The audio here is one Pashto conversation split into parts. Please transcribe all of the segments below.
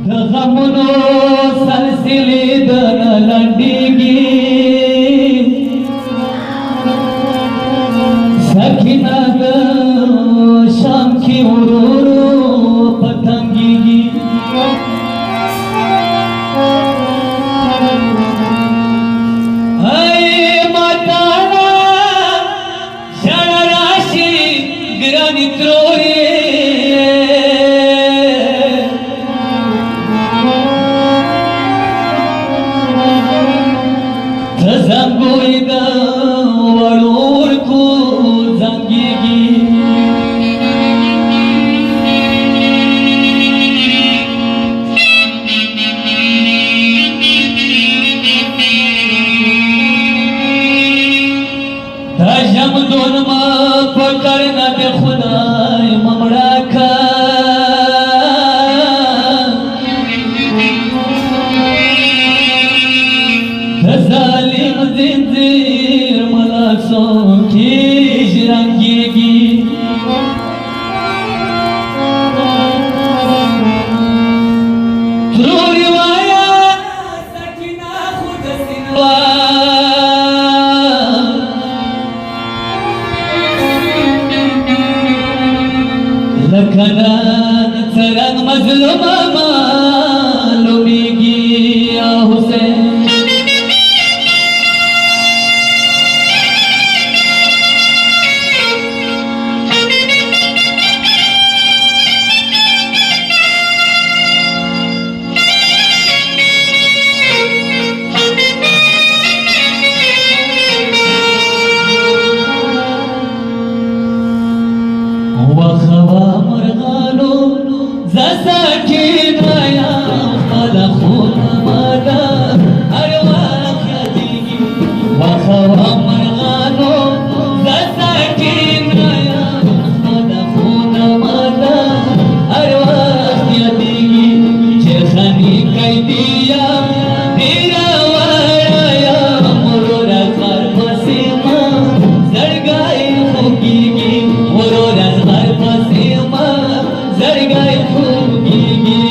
غمونو سلسلې د نه لنډېږي سکینه د شام کې ورو ورو پتنګېږي ای ماتانا ژړه راشي ګرانې ترورې زنګوي د وړو ورکو زنګېږي دا ژمدون ما پکړ نه د خدای ممړه که ظالم زنځیر ملاسو کې ژرنګېږي تروري وایه سکینه خو داسې نه وه لکه نن څرنګه مظلومه معلومېږي یا حسین وخوا مرغانو زساکین رایم خپل خونه ماده هر وخت یادېږي وخوا مرغانو زساکین رایم خپل خونه ماده هر وخت یادېږي چې خاني قیدي یم ډېره وړه یم وروره غر پسې ما زړګی خوږېږي وروره زرګای خوږېږي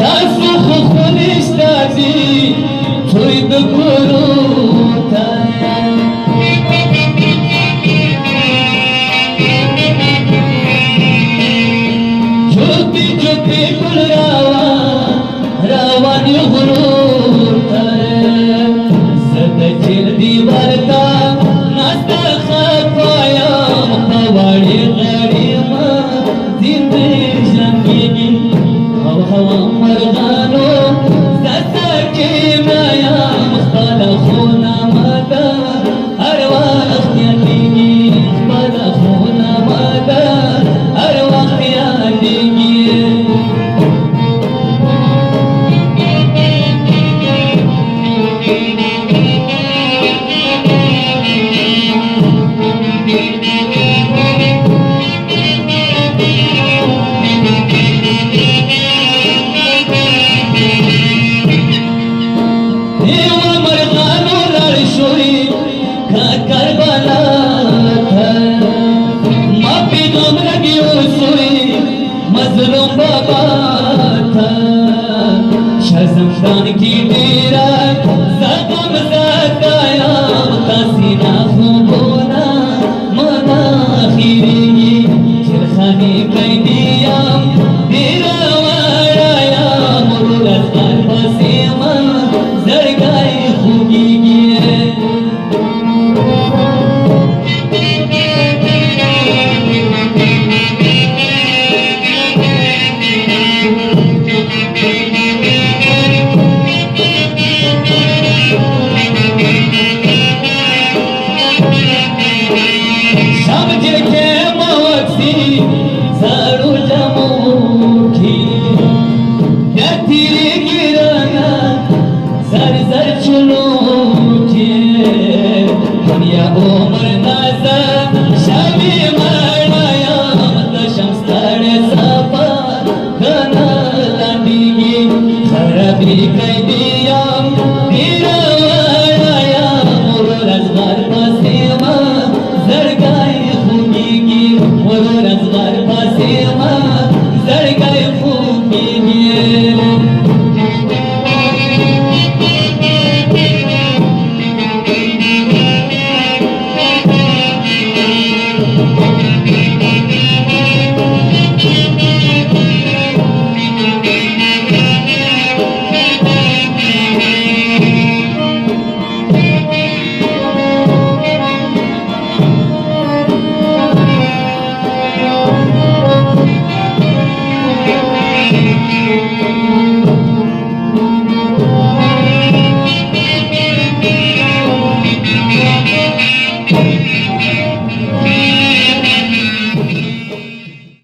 تاسو خو خونې شته دي څوی د کورو ته روان یو غرور ته زه د چیل دیوار ته ناسته خفه یم په وړې غړې ما زندې ژرنګېږي او هوا مرغانو زه ساکن یم خپله خونه ماده هر وخت یادېږي خپله خونه ماده هر وخت یادېږي کربلا تھا ما پیغام لگیو سوئی مظلوم بابا تھا شزمدان کی ڈیرا زدم زدایم تاسینا خوبونا منا خیرینی چرخانی قیدیم ڈیرا ورایم مرورت کار پسیما زرگائی خوگیگی दुनिया उम्र नाजा शबी मरया رزغار پاسې